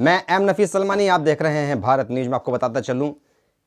मैं एम नफीस सलमानी, आप देख रहे हैं भारत न्यूज़ में। आपको बताता चलूं,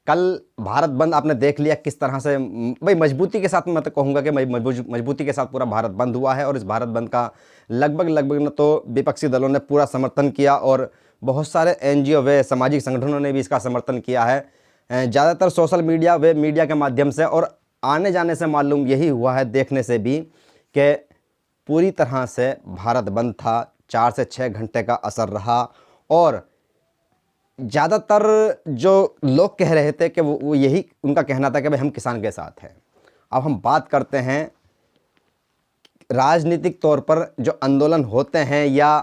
कल भारत बंद आपने देख लिया किस तरह से भाई मजबूती के साथ, मैं तो कहूँगा कि मजबूती के साथ पूरा भारत बंद हुआ है। और इस भारत बंद का लगभग न तो विपक्षी दलों ने पूरा समर्थन किया और बहुत सारे NGO व सामाजिक संगठनों ने भी इसका समर्थन किया है। ज़्यादातर सोशल मीडिया व मीडिया के माध्यम से और आने जाने से मालूम यही हुआ है, देखने से भी, कि पूरी तरह से भारत बंद था। 4 से 6 घंटे का असर रहा और ज़्यादातर जो लोग कह रहे थे कि वो यही उनका कहना था कि भाई हम किसान के साथ हैं। अब हम बात करते हैं राजनीतिक तौर पर जो आंदोलन होते हैं या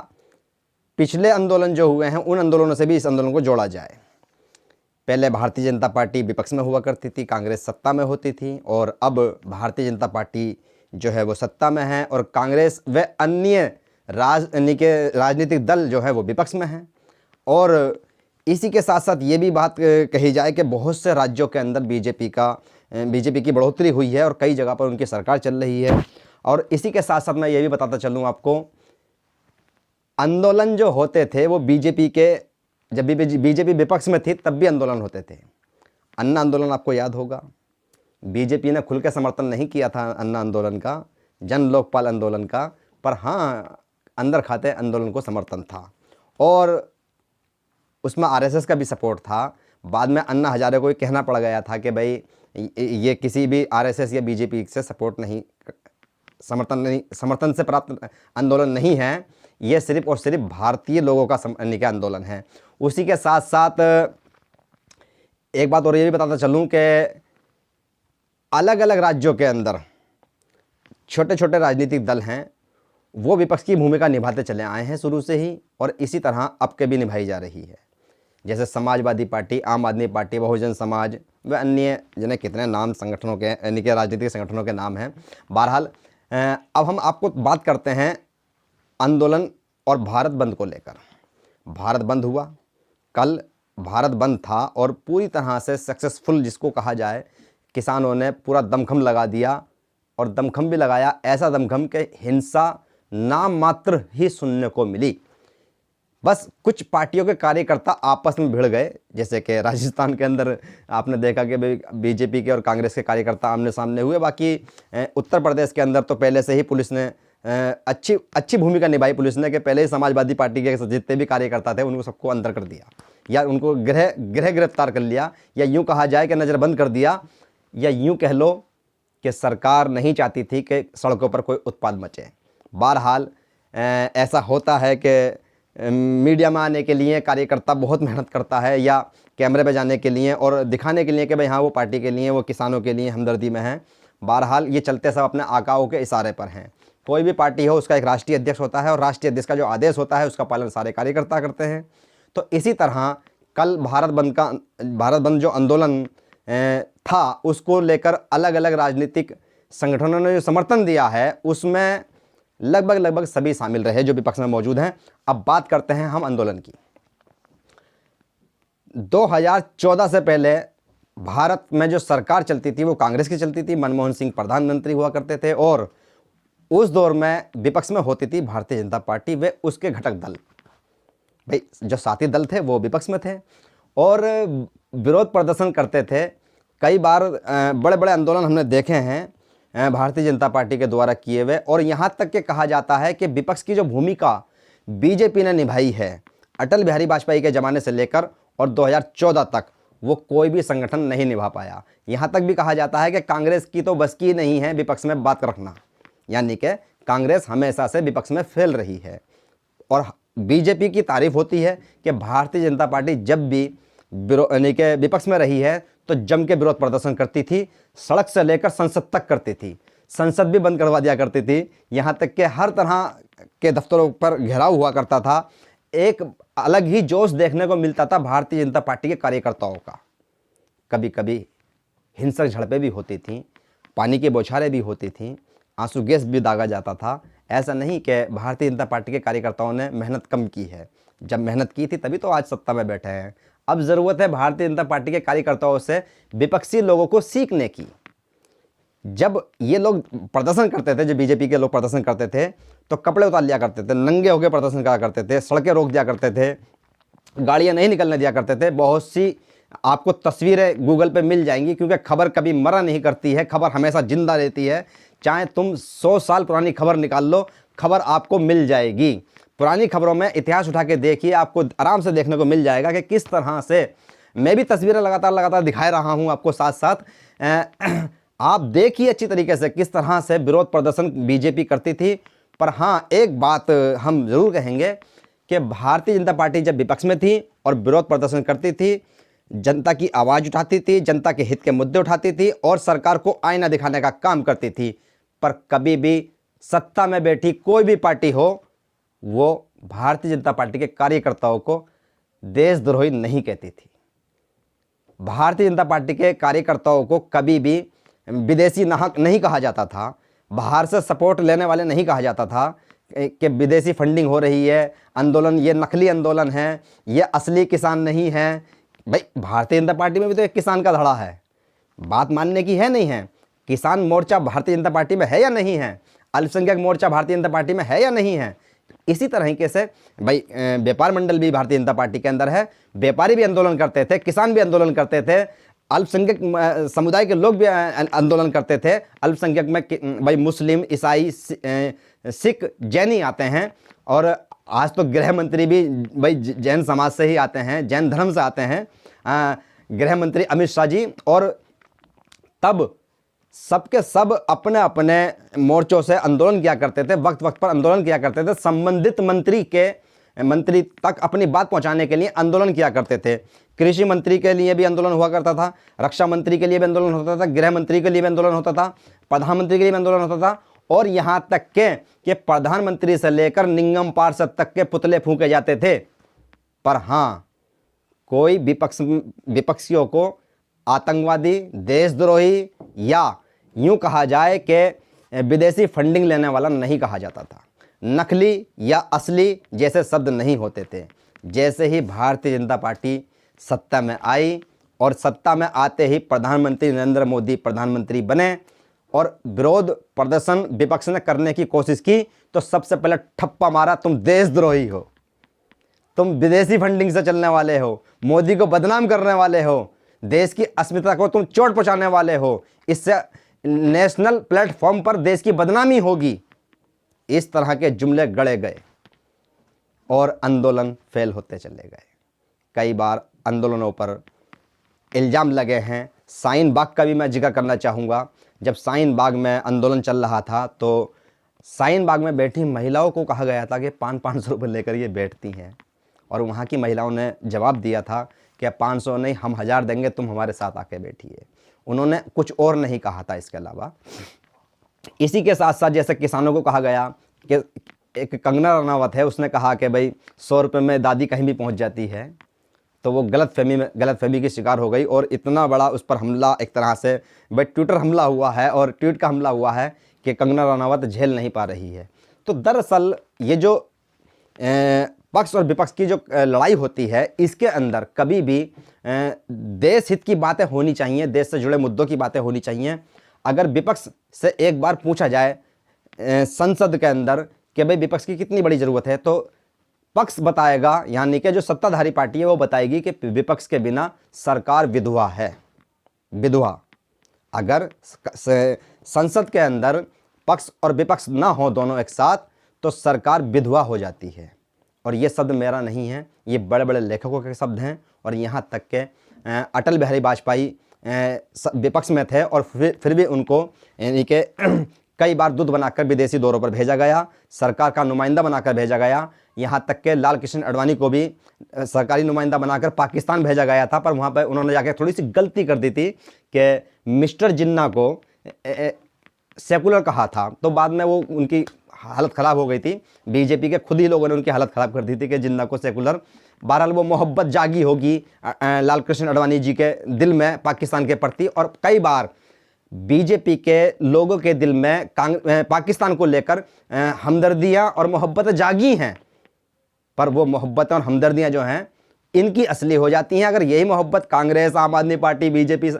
पिछले आंदोलन जो हुए हैं, उन आंदोलनों से भी इस आंदोलन को जोड़ा जाए। पहले भारतीय जनता पार्टी विपक्ष में हुआ करती थी, कांग्रेस सत्ता में होती थी, और अब भारतीय जनता पार्टी जो है वो सत्ता में है और कांग्रेस व अन्य राजनीतिक दल जो है वो विपक्ष में हैं। और इसी के साथ साथ ये भी बात कही जाए कि बहुत से राज्यों के अंदर बीजेपी की बढ़ोतरी हुई है और कई जगह पर उनकी सरकार चल रही है। और इसी के साथ साथ मैं ये भी बताता चलूँ आपको, आंदोलन जो होते थे वो बीजेपी के, जब भी बीजेपी विपक्ष में थी तब भी आंदोलन होते थे। अन्ना आंदोलन आपको याद होगा, बीजेपी ने खुल के समर्थन नहीं किया था अन्ना आंदोलन का, जन लोकपाल आंदोलन का, पर हाँ अंदर खाते आंदोलन को समर्थन था और उसमें RSS का भी सपोर्ट था। बाद में अन्ना हजारे को कहना पड़ गया था कि भाई ये किसी भी RSS या बीजेपी से समर्थन से प्राप्त आंदोलन नहीं है, ये सिर्फ और सिर्फ भारतीय लोगों का आंदोलन है। उसी के साथ साथ एक बात और ये भी बताता चलूँ कि अलग अलग राज्यों के अंदर छोटे छोटे राजनीतिक दल हैं, वो विपक्ष की भूमिका निभाते चले आए हैं शुरू से ही, और इसी तरह अब के भी निभाई जा रही है। जैसे समाजवादी पार्टी, आम आदमी पार्टी, बहुजन समाज व अन्य जिन्हें कितने नाम संगठनों के, यानी कि राजनीतिक संगठनों के नाम हैं। बहरहाल अब हम आपको बात करते हैं आंदोलन और भारत बंद को लेकर। भारत बंद हुआ, कल भारत बंद था और पूरी तरह से सक्सेसफुल जिसको कहा जाए, किसानों ने पूरा दमखम लगा दिया और दमखम भी लगाया, ऐसा दमखम कि हिंसा नाम मात्र ही सुनने को मिली। बस कुछ पार्टियों के कार्यकर्ता आपस में भिड़ गए, जैसे कि राजस्थान के अंदर आपने देखा कि बीजेपी के और कांग्रेस के कार्यकर्ता आमने सामने हुए। बाकी उत्तर प्रदेश के अंदर तो पहले से ही पुलिस ने अच्छी भूमिका निभाई पुलिस ने, कि पहले ही समाजवादी पार्टी के जितने भी कार्यकर्ता थे उनको सबको अंदर कर दिया, या उनको गृह गिरफ्तार कर लिया, या यूँ कहा जाए कि नज़रबंद कर दिया, या यूँ कह लो कि सरकार नहीं चाहती थी कि सड़कों पर कोई उत्पात मचे। बहरहाल ऐसा होता है कि मीडिया में आने के लिए कार्यकर्ता बहुत मेहनत करता है, या कैमरे पे जाने के लिए और दिखाने के लिए कि भाई हाँ वो पार्टी के लिए, वो किसानों के लिए हमदर्दी में है। बहरहाल ये चलते सब अपने आकाओं के इशारे पर हैं। कोई भी पार्टी हो उसका एक राष्ट्रीय अध्यक्ष होता है और राष्ट्रीय अध्यक्ष का जो आदेश होता है उसका पालन सारे कार्यकर्ता करते हैं। तो इसी तरह कल भारत बंद जो आंदोलन था उसको लेकर अलग अलग राजनीतिक संगठनों ने जो समर्थन दिया है उसमें लगभग सभी शामिल रहे जो विपक्ष में मौजूद हैं। अब बात करते हैं हम आंदोलन की। 2014 से पहले भारत में जो सरकार चलती थी वो कांग्रेस की चलती थी, मनमोहन सिंह प्रधानमंत्री हुआ करते थे और उस दौर में विपक्ष में होती थी भारतीय जनता पार्टी व उसके घटक दल। भाई जो साथी दल थे वो विपक्ष में थे और विरोध प्रदर्शन करते थे। कई बार बड़े बड़े आंदोलन हमने देखे हैं भारतीय जनता पार्टी के द्वारा किए हुए, और यहाँ तक कि कहा जाता है कि विपक्ष की जो भूमिका बीजेपी ने निभाई है अटल बिहारी वाजपेयी के ज़माने से लेकर और 2014 तक, वो कोई भी संगठन नहीं निभा पाया। यहाँ तक भी कहा जाता है कि कांग्रेस की तो बस की नहीं है विपक्ष में बात रखना, यानी कि कांग्रेस हमेशा से विपक्ष में फैल रही है। और बीजेपी की तारीफ होती है कि भारतीय जनता पार्टी जब भी यानी कि विपक्ष में रही है तो जम के विरोध प्रदर्शन करती थी, सड़क से लेकर संसद तक करती थी, संसद भी बंद करवा दिया करती थी, यहाँ तक कि हर तरह के दफ्तरों पर घेराव हुआ करता था। एक अलग ही जोश देखने को मिलता था भारतीय जनता पार्टी के कार्यकर्ताओं का। कभी कभी हिंसक झड़पें भी होती थीं, पानी की बौछारें भी होती थीं, आंसू गैस भी दागा जाता था। ऐसा नहीं कि भारतीय जनता पार्टी के कार्यकर्ताओं ने मेहनत कम की है, जब मेहनत की थी तभी तो आज सत्ता में बैठे हैं। अब ज़रूरत है भारतीय जनता पार्टी के कार्यकर्ताओं से विपक्षी लोगों को सीखने की। जब ये लोग प्रदर्शन करते थे, जब बीजेपी के लोग प्रदर्शन करते थे तो कपड़े उतार लिया करते थे, नंगे होकर प्रदर्शन करा करते थे, सड़कें रोक दिया करते थे, गाड़ियां नहीं निकलने दिया करते थे। बहुत सी आपको तस्वीरें गूगल पे मिल जाएंगी, क्योंकि खबर कभी मरा नहीं करती है, खबर हमेशा जिंदा रहती है। चाहे तुम 100 साल पुरानी खबर निकाल लो, खबर आपको मिल जाएगी। पुरानी खबरों में इतिहास उठा के देखिए, आपको आराम से देखने को मिल जाएगा कि किस तरह से, मैं भी तस्वीरें लगातार दिखा रहा हूं आपको साथ साथ। आप देखिए अच्छी तरीके से किस तरह से विरोध प्रदर्शन बीजेपी करती थी। पर हाँ, एक बात हम जरूर कहेंगे कि भारतीय जनता पार्टी जब विपक्ष में थी और विरोध प्रदर्शन करती थी, जनता की आवाज़ उठाती थी, जनता के हित के मुद्दे उठाती थी और सरकार को आईना दिखाने का काम करती थी, पर कभी भी सत्ता में बैठी कोई भी पार्टी हो, वो भारतीय जनता पार्टी के कार्यकर्ताओं को देशद्रोही नहीं कहती थी। भारतीय जनता पार्टी के कार्यकर्ताओं को कभी भी विदेशी नाहक नहीं कहा जाता था, बाहर से सपोर्ट लेने वाले नहीं कहा जाता था कि विदेशी फंडिंग हो रही है, आंदोलन ये नकली आंदोलन है, ये असली किसान नहीं है। भाई, भारतीय जनता पार्टी में भी तो एक किसान का धड़ा है, बात मानने की है नहीं है? किसान मोर्चा भारतीय जनता पार्टी में है या नहीं है? अल्पसंख्यक मोर्चा भारतीय जनता पार्टी में है या नहीं है? इसी तरीके से भाई व्यापार मंडल भी भारतीय जनता पार्टी के अंदर है, व्यापारी भी आंदोलन करते थे, किसान भी आंदोलन करते थे, अल्पसंख्यक समुदाय के लोग भी आंदोलन करते थे। अल्पसंख्यक में भाई मुस्लिम, ईसाई, सिख, जैनी आते हैं, और आज तो गृह मंत्री भी भाई जैन समाज से ही आते हैं, जैन धर्म से आते हैं, गृह मंत्री अमित शाह जी। और तब सबके सब अपने अपने मोर्चों से आंदोलन किया करते थे, वक्त वक्त पर आंदोलन किया करते थे, संबंधित मंत्री तक अपनी बात पहुंचाने के लिए आंदोलन किया करते थे। कृषि मंत्री के लिए भी आंदोलन हुआ करता था, रक्षा मंत्री के लिए भी आंदोलन होता था, गृह मंत्री के लिए भी आंदोलन होता था, प्रधानमंत्री के लिए भी आंदोलन होता था, और यहाँ तक के प्रधानमंत्री से लेकर निंगम पार्षद तक के पुतले फूंके जाते थे। पर हाँ, कोई विपक्षियों को आतंकवादी, देशद्रोही या यूं कहा जाए कि विदेशी फंडिंग लेने वाला नहीं कहा जाता था। नकली या असली जैसे शब्द नहीं होते थे। जैसे ही भारतीय जनता पार्टी सत्ता में आई और सत्ता में आते ही प्रधानमंत्री नरेंद्र मोदी प्रधानमंत्री बने और विरोध प्रदर्शन विपक्ष ने करने की कोशिश की, तो सबसे पहले ठप्पा मारा, तुम देशद्रोही हो, तुम विदेशी फंडिंग से चलने वाले हो, मोदी को बदनाम करने वाले हो, देश की अस्मिता को तुम चोट पहुंचाने वाले हो, इससे नेशनल प्लेटफॉर्म पर देश की बदनामी होगी। इस तरह के जुमले गढ़े गए और आंदोलन फेल होते चले गए। कई बार आंदोलनों पर इल्ज़ाम लगे हैं। शाहीन बाग का भी मैं जिक्र करना चाहूँगा। जब शाहीन बाग में आंदोलन चल रहा था तो शाहीन बाग में बैठी महिलाओं को कहा गया था कि 500 रुपये लेकर ये बैठती हैं, और वहाँ की महिलाओं ने जवाब दिया था कि 500 नहीं, हम 1000 देंगे, तुम हमारे साथ आके बैठिए। उन्होंने कुछ और नहीं कहा था इसके अलावा। इसी के साथ साथ जैसे किसानों को कहा गया कि एक कंगना रनावत है, उसने कहा कि भाई 100 रुपये में दादी कहीं भी पहुंच जाती है, तो वो गलतफहमी की शिकार हो गई और इतना बड़ा उस पर हमला, एक तरह से भाई ट्विटर हमला हुआ है और ट्वीट का हमला हुआ है कि कंगना रनावत झेल नहीं पा रही है। तो दरअसल ये जो पक्ष और विपक्ष की जो लड़ाई होती है, इसके अंदर कभी भी देश हित की बातें होनी चाहिए, देश से जुड़े मुद्दों की बातें होनी चाहिए। अगर विपक्ष से एक बार पूछा जाए संसद के अंदर कि भाई विपक्ष की कितनी बड़ी ज़रूरत है, तो पक्ष बताएगा, यानी कि जो सत्ताधारी पार्टी है वो बताएगी कि विपक्ष के बिना सरकार विधवा है, विधवा। अगर संसद के अंदर पक्ष और विपक्ष ना हो दोनों एक साथ, तो सरकार विधवा हो जाती है। और ये शब्द मेरा नहीं है, ये बड़े बड़े लेखकों के शब्द हैं। और यहाँ तक के अटल बिहारी वाजपेयी विपक्ष में थे और फिर भी उनको यानी कि कई बार दूध बनाकर विदेशी दौरों पर भेजा गया, सरकार का नुमाइंदा बनाकर भेजा गया। यहाँ तक के लाल कृष्ण आडवाणी को भी सरकारी नुमाइंदा बनाकर पाकिस्तान भेजा गया था, पर वहाँ पर उन्होंने जाकर थोड़ी सी गलती कर दी थी कि मिस्टर जिन्ना को सेकुलर कहा था, तो बाद में वो उनकी हालत ख़राब हो गई थी। बीजेपी के खुद ही लोगों ने उनकी हालत ख़राब कर दी थी कि जिन्ना को सेकुलर। बहरहाल वो मोहब्बत जागी होगी लाल कृष्ण आडवाणी जी के दिल में पाकिस्तान के प्रति, और कई बार बीजेपी के लोगों के दिल में पाकिस्तान को लेकर हमदर्दियाँ और मोहब्बतें जागी हैं। पर वो मोहब्बतें और हमदर्दियाँ जो हैं इनकी असली हो जाती हैं। अगर यही मोहब्बत कांग्रेस, आम आदमी पार्टी, बीजेपी,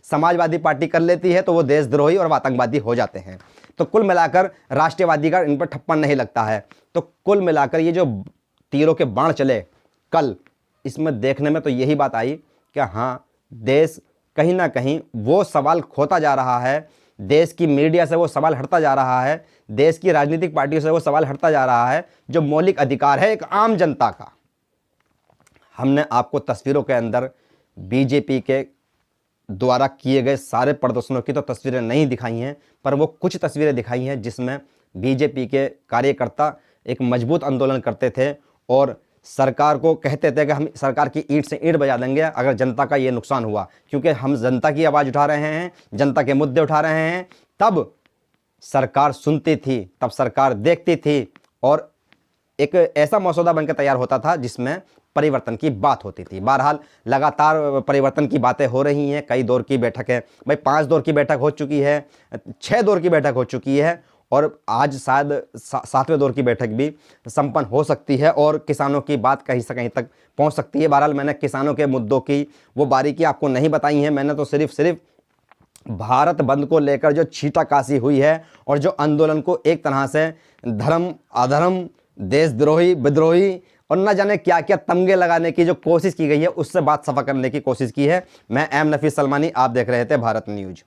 समाजवादी पार्टी कर लेती है, तो वो देशद्रोही और आतंकवादी हो जाते हैं। तो कुल मिलाकर राष्ट्रवादी का इन पर ठप्पा नहीं लगता है। तो कुल मिलाकर ये जो तीरों के बाण चले कल इसमें देखने में तो यही बात आई कि हाँ, देश कहीं ना कहीं वो सवाल खोता जा रहा है, देश की मीडिया से वो सवाल हटता जा रहा है, देश की राजनीतिक पार्टियों से वो सवाल हटता जा रहा है, जो मौलिक अधिकार है एक आम जनता का। हमने आपको तस्वीरों के अंदर बीजेपी के द्वारा किए गए सारे प्रदर्शनों की तो तस्वीरें नहीं दिखाई हैं, पर वो कुछ तस्वीरें दिखाई हैं जिसमें बीजेपी के कार्यकर्ता एक मजबूत आंदोलन करते थे और सरकार को कहते थे कि हम सरकार की ईंट से ईंट बजा देंगे अगर जनता का ये नुकसान हुआ, क्योंकि हम जनता की आवाज़ उठा रहे हैं, जनता के मुद्दे उठा रहे हैं। तब सरकार सुनती थी, तब सरकार देखती थी और एक ऐसा मसौदा बनकर तैयार होता था जिसमें परिवर्तन की बात होती थी। बहरहाल लगातार परिवर्तन की बातें हो रही हैं, कई दौर की बैठक है भाई, 5 दौर की बैठक हो चुकी है, 6 दौर की बैठक हो चुकी है और आज शायद 7वें दौर की बैठक भी संपन्न हो सकती है और किसानों की बात कहीं से कहीं तक पहुंच सकती है। बहरहाल मैंने किसानों के मुद्दों की वो बारीकी आपको नहीं बताई है, मैंने तो सिर्फ भारत बंद को लेकर जो छींटाकाशी हुई है और जो आंदोलन को एक तरह से धर्म अधर्म, देशद्रोही, विद्रोही और न जाने क्या क्या तमगे लगाने की जो कोशिश की गई है, उससे बात सफा करने की कोशिश की है। मैं एम नफीस सलमानी, आप देख रहे थे भारत न्यूज।